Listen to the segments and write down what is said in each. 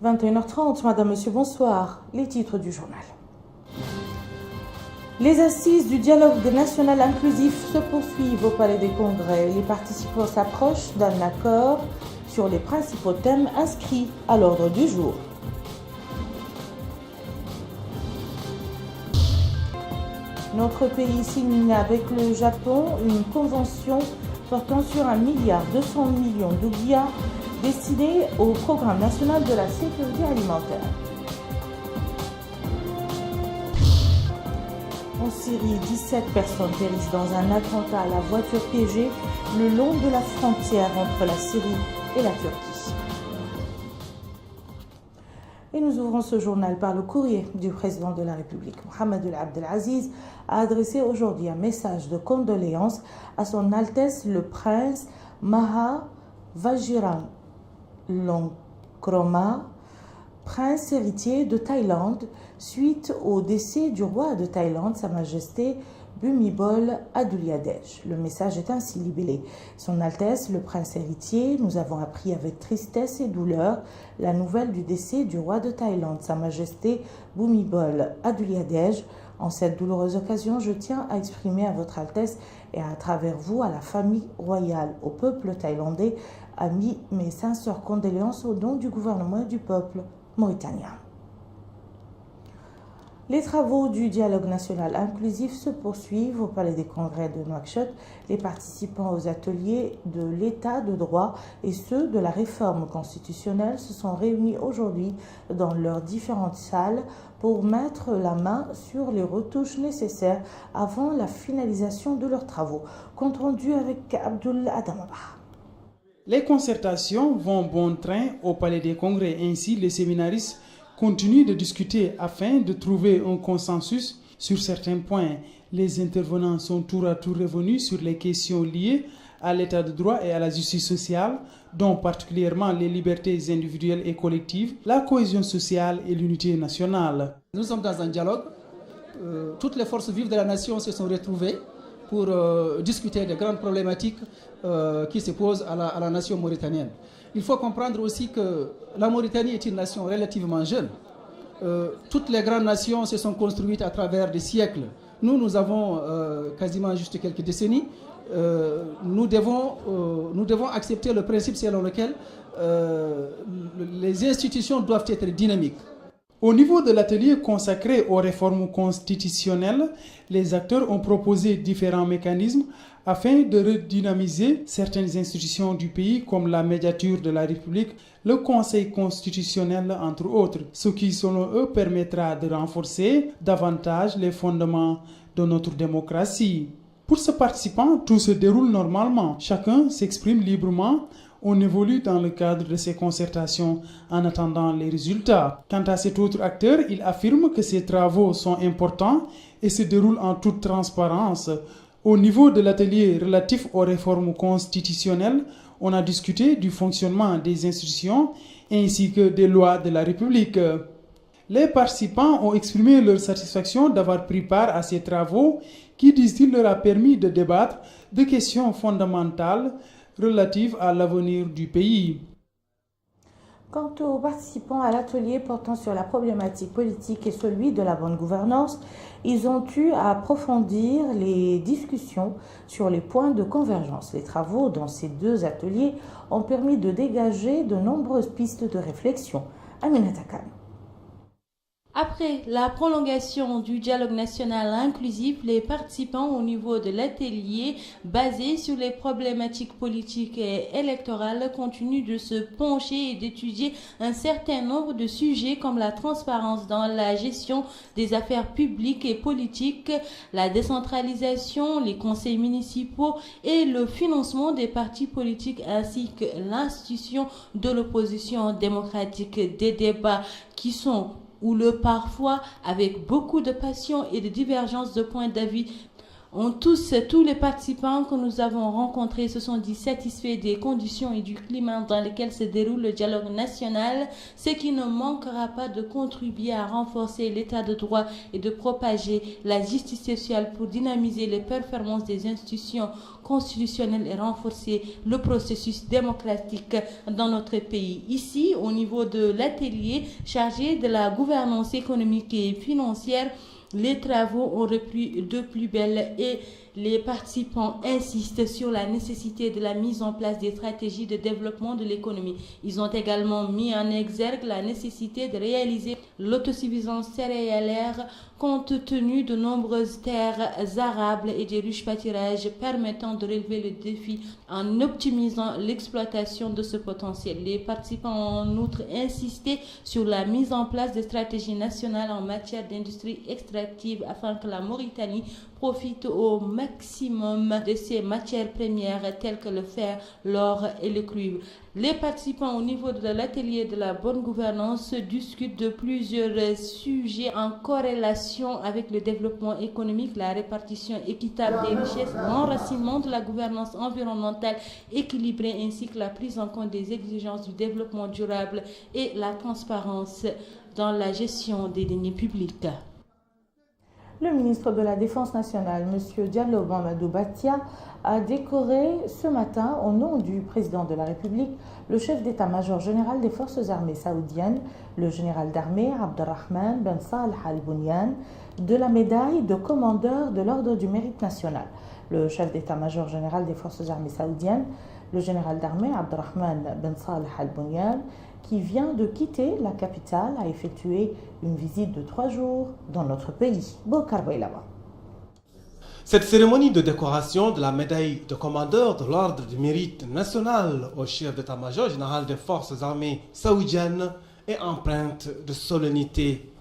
21h30, Madame, Monsieur, bonsoir. Les titres du journal. Les assises du dialogue national inclusif se poursuivent au Palais des Congrès. Les participants s'approchent d'un accord sur les principaux thèmes inscrits à l'ordre du jour. Notre pays signe avec le Japon une convention portant sur 1,2 milliard d'ouguiya destinée au programme national de la sécurité alimentaire. En Syrie, 17 personnes périssent dans un attentat à la voiture piégée le long de la frontière entre la Syrie et la Turquie. Et nous ouvrons ce journal par le courrier du président de la République. Mohamed Abdelaziz a adressé aujourd'hui un message de condoléances à son Altesse le Prince Maha Vajiralongkorn, prince héritier de Thaïlande, suite au décès du roi de Thaïlande, Sa Majesté Bhumibol Adulyadej. Le message est ainsi libellé. Son Altesse, le prince héritier, nous avons appris avec tristesse et douleur la nouvelle du décès du roi de Thaïlande, Sa Majesté Bhumibol Adulyadej. En cette douloureuse occasion, je tiens à exprimer à votre Altesse et à travers vous, à la famille royale, au peuple thaïlandais, amis, mes sincères condoléances au nom du gouvernement et du peuple mauritanien. Les travaux du dialogue national inclusif se poursuivent au Palais des Congrès de Nouakchott. Les participants aux ateliers de l'état de droit et ceux de la réforme constitutionnelle se sont réunis aujourd'hui dans leurs différentes salles pour mettre la main sur les retouches nécessaires avant la finalisation de leurs travaux. Compte rendu avec Abdul Adamabah. Les concertations vont bon train au Palais des Congrès. Ainsi, les séminaristes continuent de discuter afin de trouver un consensus sur certains points. Les intervenants sont tour à tour revenus sur les questions liées à l'état de droit et à la justice sociale, dont particulièrement les libertés individuelles et collectives, la cohésion sociale et l'unité nationale. Nous sommes dans un dialogue. Toutes les forces vives de la nation se sont retrouvées pour discuter des grandes problématiques qui se posent à la nation mauritanienne. Il faut comprendre aussi que la Mauritanie est une nation relativement jeune. Toutes les grandes nations se sont construites à travers des siècles. Nous avons quasiment juste quelques décennies. Nous devons accepter le principe selon lequel les institutions doivent être dynamiques. Au niveau de l'atelier consacré aux réformes constitutionnelles, les acteurs ont proposé différents mécanismes afin de redynamiser certaines institutions du pays comme la médiature de la République, le Conseil constitutionnel entre autres, ce qui selon eux permettra de renforcer davantage les fondements de notre démocratie. Pour ce participant, tout se déroule normalement. Chacun s'exprime librement. On évolue dans le cadre de ces concertations en attendant les résultats. Quant à cet autre acteur, il affirme que ces travaux sont importants et se déroulent en toute transparence. Au niveau de l'atelier relatif aux réformes constitutionnelles, on a discuté du fonctionnement des institutions ainsi que des lois de la République. Les participants ont exprimé leur satisfaction d'avoir pris part à ces travaux qui, disent-ils, leur a permis de débattre de questions fondamentales relatives à l'avenir du pays. Quant aux participants à l'atelier portant sur la problématique politique et celui de la bonne gouvernance, ils ont eu à approfondir les discussions sur les points de convergence. Les travaux dans ces deux ateliers ont permis de dégager de nombreuses pistes de réflexion. Aminata Khan. Après la prolongation du dialogue national inclusif, les participants au niveau de l'atelier basé sur les problématiques politiques et électorales continuent de se pencher et d'étudier un certain nombre de sujets comme la transparence dans la gestion des affaires publiques et politiques, la décentralisation, les conseils municipaux et le financement des partis politiques ainsi que l'institution de l'opposition démocratique. Des débats qui sont parfois avec beaucoup de passion et de divergence de points d'avis Tous les participants que nous avons rencontrés se sont dit satisfaits des conditions et du climat dans lesquels se déroule le dialogue national, ce qui ne manquera pas de contribuer à renforcer l'état de droit et de propager la justice sociale pour dynamiser les performances des institutions constitutionnelles et renforcer le processus démocratique dans notre pays. Ici, au niveau de l'atelier chargé de la gouvernance économique et financière, les travaux ont repris de plus belle et les participants insistent sur la nécessité de la mise en place des stratégies de développement de l'économie. Ils ont également mis en exergue la nécessité de réaliser l'autosuffisance céréalière compte tenu de nombreuses terres arables et des riches pâturages permettant de relever le défi en optimisant l'exploitation de ce potentiel. Les participants ont en outre insisté sur la mise en place de stratégies nationales en matière d'industrie extractive afin que la Mauritanie profite au maximum de ces matières premières telles que le fer, l'or et le cuivre. Les participants au niveau de l'atelier de la bonne gouvernance discutent de plusieurs sujets en corrélation avec le développement économique, la répartition équitable des richesses, l'enracinement de la gouvernance environnementale équilibrée ainsi que la prise en compte des exigences du développement durable et la transparence dans la gestion des deniers publics. Le ministre de la Défense nationale, M. Diallo Mamadou Batia, a décoré ce matin, au nom du président de la République, le chef d'état-major général des forces armées saoudiennes, le général d'armée Abdelrahman Ben Saleh Al-Bounian, de la médaille de commandeur de l'Ordre du Mérite national. Le chef d'état-major général des forces armées saoudiennes, le général d'armée Abdelrahman Ben Saleh Al-Bounian, qui vient de quitter la capitale, a effectué une visite de 3 jours dans notre pays. Bokar Bailaba. Cette cérémonie de décoration de la médaille de commandeur de l'Ordre du Mérite national au chef d'état-major général des forces armées saoudiennes est empreinte de solennité.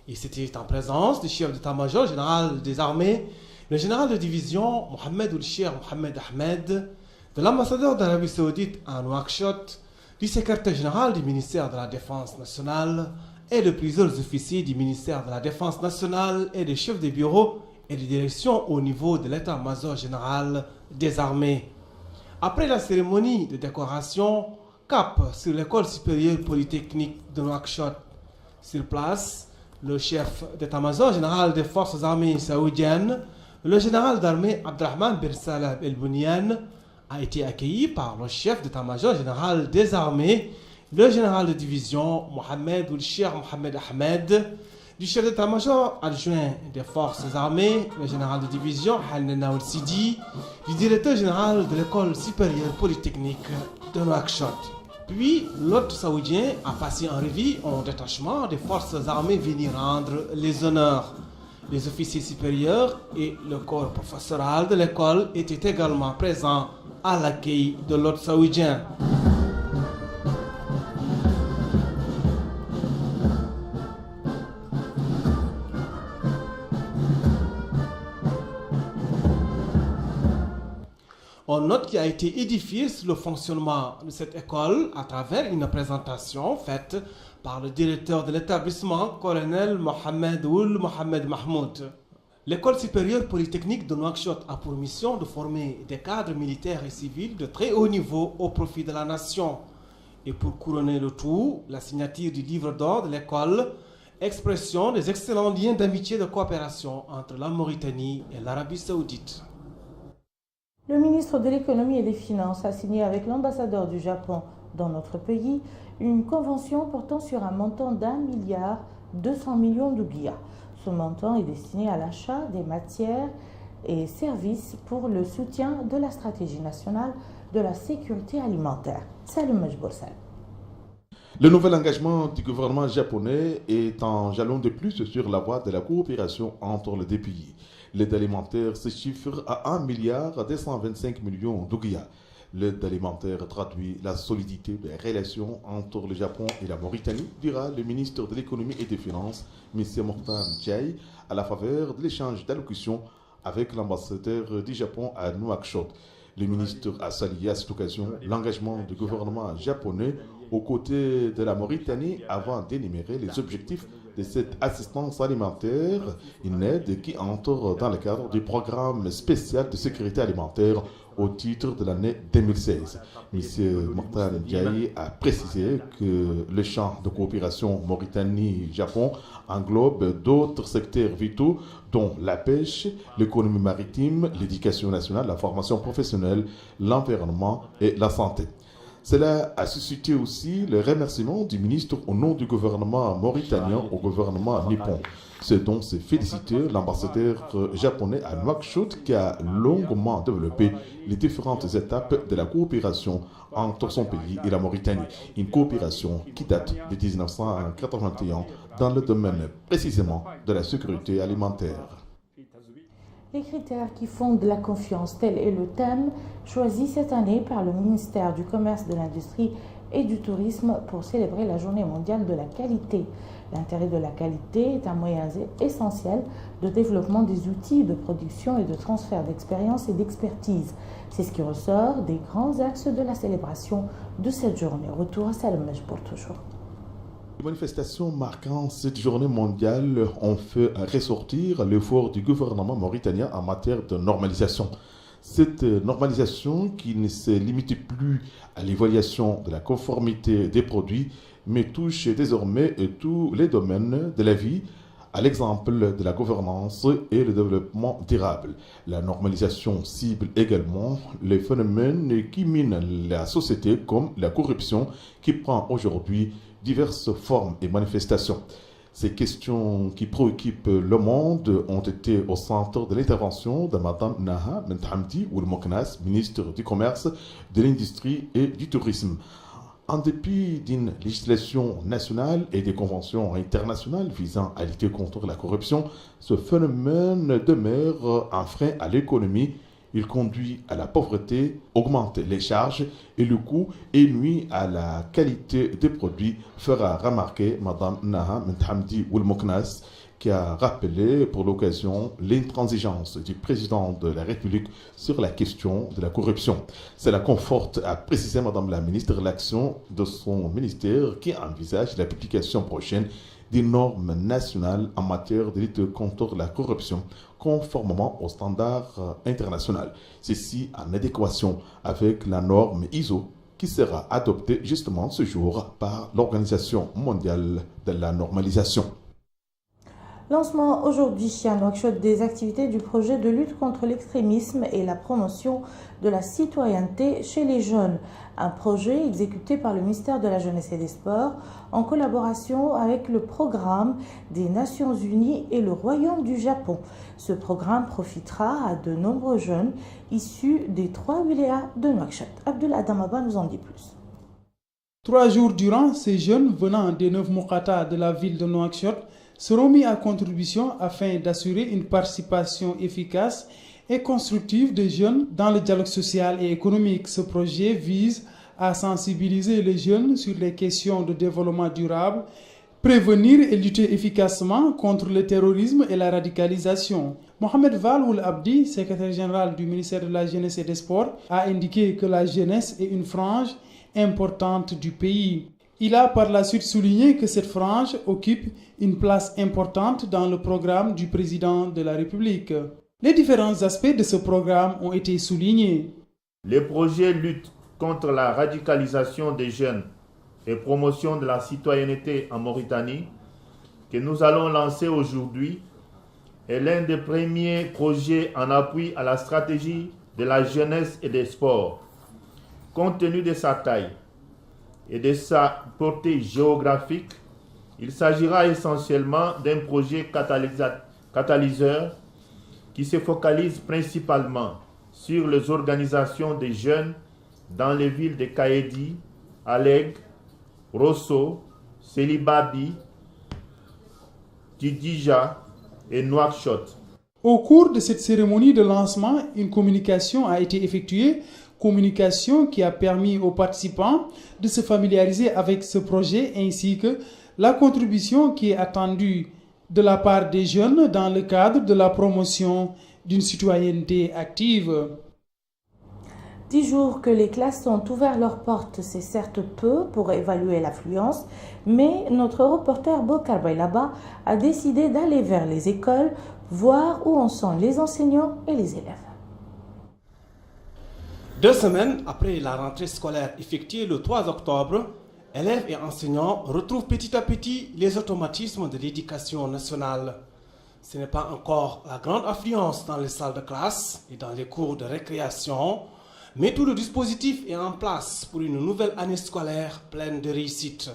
Et c'était en présence du chef d'état-major général des armées, le général de division Mohamed Ould-Cheikh Mohamed Ahmed, de l'ambassadeur d'Arabie Saoudite à Nouakchott, du secrétaire général du ministère de la Défense nationale et de plusieurs officiers du ministère de la Défense nationale et des chefs de bureau et de direction au niveau de l'état-major général des armées. Après la cérémonie de décoration, cap sur l'école supérieure polytechnique de Nouakchott. Sur place, le chef d'état-major général des forces armées saoudiennes, le général d'armée Abdelrahman Ben Saleh El-Bounian, a été accueilli par le chef d'état-major général des armées, le général de division Mohamed Ould-Cheikh Mohamed Ahmed, du chef d'état-major adjoint des forces armées, le général de division Hanan Ould-Sidi, du directeur général de l'école supérieure polytechnique de Nouakchott. Puis, l'hôte saoudien a passé en revue au détachement des forces armées venir rendre les honneurs. Les officiers supérieurs et le corps professoral de l'école étaient également présents à l'accueil de l'hôte saoudien. On note qu'il a été édifié sur le fonctionnement de cette école à travers une présentation faite par le directeur de l'établissement, colonel Mohamed Ould Mohamed Mahmoud. L'école supérieure polytechnique de Nouakchott a pour mission de former des cadres militaires et civils de très haut niveau au profit de la nation. Et pour couronner le tout, la signature du livre d'or de l'école, expression des excellents liens d'amitié et de coopération entre la Mauritanie et l'Arabie Saoudite. Le ministre de l'économie et des finances a signé avec l'ambassadeur du Japon dans notre pays une convention portant sur un montant d'1,2 milliard d'ouguiyas. Ce montant est destiné à l'achat des matières et services pour le soutien de la stratégie nationale de la sécurité alimentaire. Salut Majboursal. Le nouvel engagement du gouvernement japonais est un jalon de plus sur la voie de la coopération entre les deux pays. L'aide alimentaire se chiffre à 1,225 milliard d'ouguiyas. L'aide alimentaire traduit la solidité des relations entre le Japon et la Mauritanie, dira le ministre de l'économie et des finances, M. Mokhtar Ndiaye, à la faveur de l'échange d'allocutions avec l'ambassadeur du Japon à Nouakchott. Le ministre a salué à cette occasion l'engagement du gouvernement japonais aux côtés de la Mauritanie avant d'énumérer les objectifs de cette assistance alimentaire, une aide qui entre dans le cadre du programme spécial de sécurité alimentaire au titre de l'année 2016. M. Mokhtar Ndiaye a précisé que le champ de coopération Mauritanie-Japon englobe d'autres secteurs vitaux dont la pêche, l'économie maritime, l'éducation nationale, la formation professionnelle, l'environnement et la santé. Cela a suscité aussi le remerciement du ministre au nom du gouvernement mauritanien au gouvernement nippon. Ce dont s'est félicité l'ambassadeur japonais à Nouakchott qui a longuement développé les différentes étapes de la coopération entre son pays et la Mauritanie. Une coopération qui date de 1981 dans le domaine précisément de la sécurité alimentaire. Les critères qui fondent la confiance, tel est le thème choisi cette année par le ministère du Commerce, de l'Industrie et du Tourisme pour célébrer la Journée mondiale de la qualité. L'intérêt de la qualité est un moyen essentiel de développement des outils de production et de transfert d'expérience et d'expertise. C'est ce qui ressort des grands axes de la célébration de cette journée. Retour à Salem pour toujours. Les manifestations marquant cette journée mondiale ont fait ressortir l'effort du gouvernement mauritanien en matière de normalisation. Cette normalisation qui ne se limite plus à l'évaluation de la conformité des produits, mais touche désormais tous les domaines de la vie, à l'exemple de la gouvernance et le développement durable. La normalisation cible également les phénomènes qui minent la société comme la corruption qui prend aujourd'hui diverses formes et manifestations. Ces questions qui préoccupent le monde ont été au centre de l'intervention de Mme Naha Menthamdi Oulmoknas, ministre du Commerce, de l'Industrie et du Tourisme. En dépit d'une législation nationale et des conventions internationales visant à lutter contre la corruption, ce phénomène demeure un frein à l'économie. Il conduit à la pauvreté, augmente les charges et le coût et nuit à la qualité des produits, fera remarquer Mme Naha Menthamdi Oulmoknas, qui a rappelé pour l'occasion l'intransigeance du président de la République sur la question de la corruption. Cela conforte, a précisé Mme la ministre, l'action de son ministère qui envisage la publication prochaine des normes nationales en matière de lutte contre la corruption, conformément aux standards internationaux. Ceci en adéquation avec la norme ISO qui sera adoptée justement ce jour par l'Organisation mondiale de la normalisation. Lancement aujourd'hui à Nouakchott des activités du projet de lutte contre l'extrémisme et la promotion de la citoyenneté chez les jeunes. Un projet exécuté par le ministère de la Jeunesse et des Sports en collaboration avec le programme des Nations Unies et le Royaume du Japon. Ce programme profitera à de nombreux jeunes issus des 3 wilayas de Nouakchott. Abdullah Adamaba nous en dit plus. 3 jours durant, ces jeunes venant des 9 Mokata de la ville de Nouakchott seront mis à contribution afin d'assurer une participation efficace et constructive des jeunes dans le dialogue social et économique. Ce projet vise à sensibiliser les jeunes sur les questions de développement durable, prévenir et lutter efficacement contre le terrorisme et la radicalisation. Mohamed Valoul Abdi, secrétaire général du ministère de la Jeunesse et des Sports, a indiqué que la jeunesse est une frange importante du pays. Il a par la suite souligné que cette frange occupe une place importante dans le programme du président de la République. Les différents aspects de ce programme ont été soulignés. Les projets lutte contre la radicalisation des jeunes et promotion de la citoyenneté en Mauritanie que nous allons lancer aujourd'hui est l'un des premiers projets en appui à la stratégie de la jeunesse et des sports. Compte tenu de sa taille et de sa portée géographique, il s'agira essentiellement d'un projet catalyseur qui se focalise principalement sur les organisations des jeunes dans les villes de Kaedi, Aleg, Rosso, Selibabi, Tidija et Nouakchott. Au cours de cette cérémonie de lancement, une communication a été effectuée, communication qui a permis aux participants de se familiariser avec ce projet ainsi que la contribution qui est attendue de la part des jeunes dans le cadre de la promotion d'une citoyenneté active. 10 jours que les classes ont ouvert leurs portes, c'est certes peu pour évaluer l'affluence, mais notre reporter Bokar Bailaba a décidé d'aller vers les écoles, voir où en sont les enseignants et les élèves. 2 semaines après la rentrée scolaire effectuée le 3 octobre, élèves et enseignants retrouvent petit à petit les automatismes de l'éducation nationale. Ce n'est pas encore la grande affluence dans les salles de classe et dans les cours de récréation, mais tout le dispositif est en place pour une nouvelle année scolaire pleine de réussite.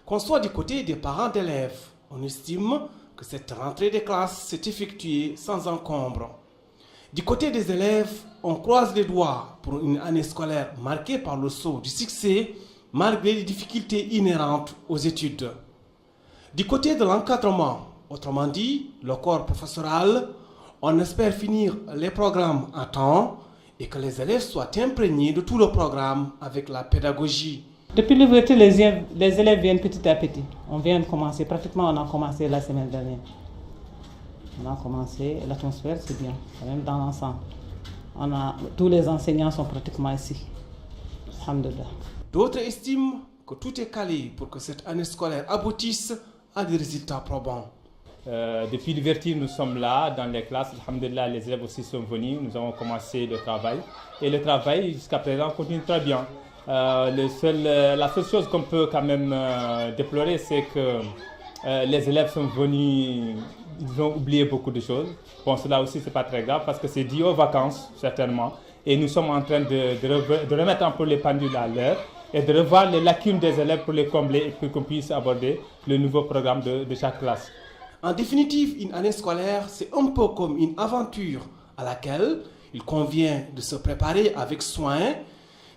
Qu'on soit du côté des parents d'élèves, on estime que cette rentrée des classes s'est effectuée sans encombre. Du côté des élèves, on croise les doigts pour une année scolaire marquée par le sceau du succès, malgré les difficultés inhérentes aux études. Du côté de l'encadrement, autrement dit, le corps professoral, on espère finir les programmes à temps et que les élèves soient imprégnés de tout le programme avec la pédagogie. Depuis l'ouverture, les élèves viennent petit à petit. On vient de commencer, pratiquement on a commencé la semaine dernière. On a commencé, l'atmosphère c'est bien, quand même dans l'ensemble. Tous les enseignants sont pratiquement ici. Alhamdulillah. D'autres estiment que tout est calé pour que cette année scolaire aboutisse à des résultats probants. Depuis l'ouverture, nous sommes là dans les classes. Alhamdulillah, les élèves aussi sont venus. Nous avons commencé le travail. Et le travail, jusqu'à présent, continue très bien. La seule chose qu'on peut quand même déplorer, c'est que les élèves sont venus, ils ont oublié beaucoup de choses. Bon, cela aussi, ce n'est pas très grave parce que c'est dû aux vacances, certainement. Et nous sommes en train de remettre un peu les pendules à l'heure et de revoir les lacunes des élèves pour les combler et pour qu'on puisse aborder le nouveau programme de chaque classe. En définitive, une année scolaire, c'est un peu comme une aventure à laquelle il convient de se préparer avec soin.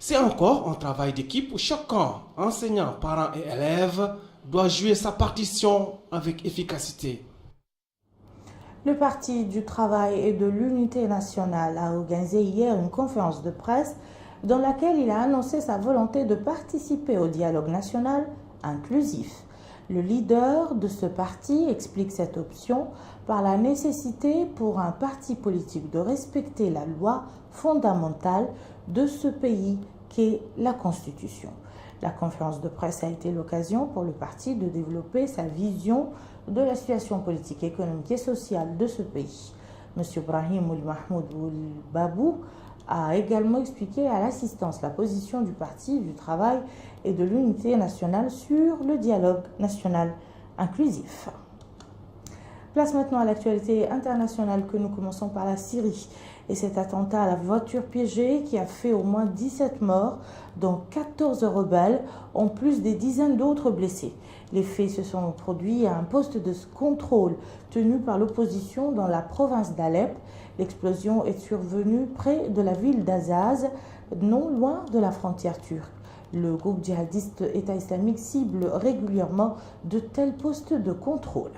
C'est encore un travail d'équipe où chacun, enseignant, parents et élèves, doit jouer sa partition avec efficacité. Le Parti du Travail et de l'Unité nationale a organisé hier une conférence de presse dans laquelle il a annoncé sa volonté de participer au dialogue national inclusif. Le leader de ce parti explique cette option par la nécessité pour un parti politique de respecter la loi fondamentale de ce pays qu'est la Constitution. La conférence de presse a été l'occasion pour le parti de développer sa vision de la situation politique, économique et sociale de ce pays. M. Brahim Ould Mahmoud Ould Babou a également expliqué à l'assistance la position du Parti du Travail et de l'Unité nationale sur le dialogue national inclusif. Place maintenant à l'actualité internationale que nous commençons par la Syrie et cet attentat à la voiture piégée qui a fait au moins 17 morts, dont 14 rebelles, en plus des dizaines d'autres blessés. Les faits se sont produits à un poste de contrôle tenu par l'opposition dans la province d'Alep. L'explosion est survenue près de la ville d'Azaz, non loin de la frontière turque. Le groupe djihadiste État islamique cible régulièrement de tels postes de contrôle.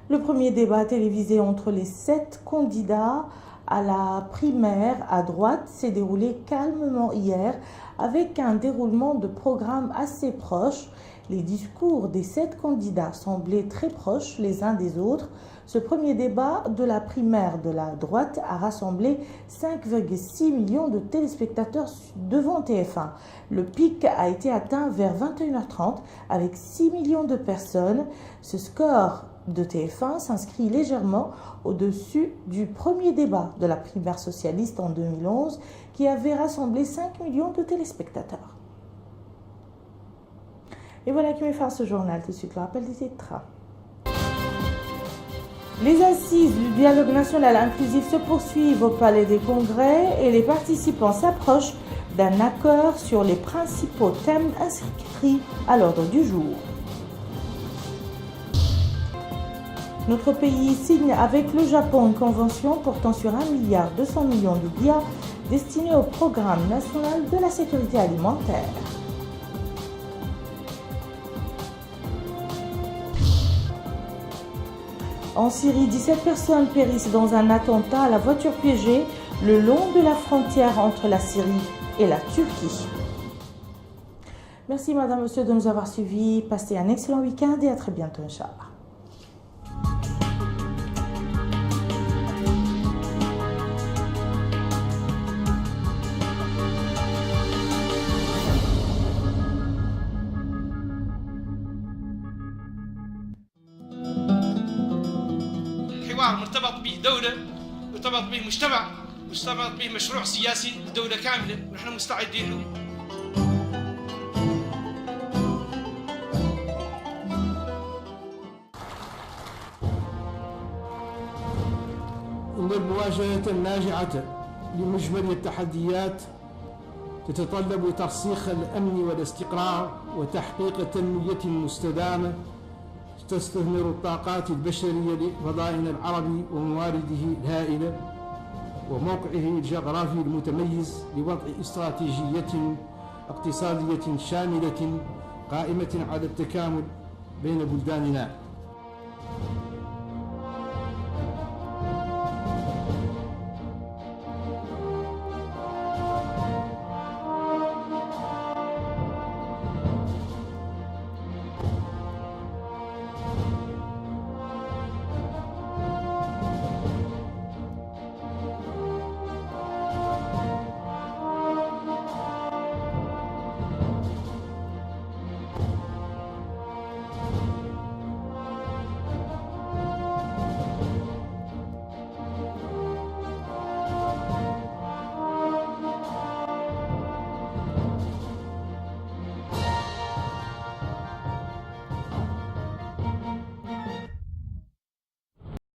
Le premier débat télévisé entre les 7 candidats à la primaire à droite s'est déroulé calmement hier avec un déroulement de programme assez proche. Les discours des 7 candidats semblaient très proches les uns des autres. Ce premier débat de la primaire de la droite a rassemblé 5,6 millions de téléspectateurs devant TF1. Le pic a été atteint vers 21h30 avec 6 millions de personnes. Ce score de TF1 s'inscrit légèrement au-dessus du premier débat de la primaire socialiste en 2011 qui avait rassemblé 5 millions de téléspectateurs. Et voilà qui met fin à ce journal. Tout de suite, le rappel des titres. Les assises du dialogue national inclusif se poursuivent au Palais des Congrès et les participants s'approchent d'un accord sur les principaux thèmes inscrits à l'ordre du jour. Notre pays signe avec le Japon une convention portant sur 1,2 milliard de billets destinés au programme national de la sécurité alimentaire. En Syrie, 17 personnes périssent dans un attentat à la voiture piégée le long de la frontière entre la Syrie et la Turquie. Merci madame, monsieur de nous avoir suivis. Passez un excellent week-end et à très bientôt, Inch'Allah. حوار مرتبط به دولة، مرتبط به مجتمع، مرتبط به مشروع سياسي لدولة كاملة، ونحن مستعدين له. إن المواجهة الناجعة لمجمل التحديات تتطلب ترسيخ الأمن والاستقرار وتحقيق التنمية المستدامة تستثمر الطاقات البشرية لفضائنا العربي وموارده الهائلة وموقعه الجغرافي المتميز لوضع استراتيجية اقتصادية شاملة قائمة على التكامل بين بلداننا.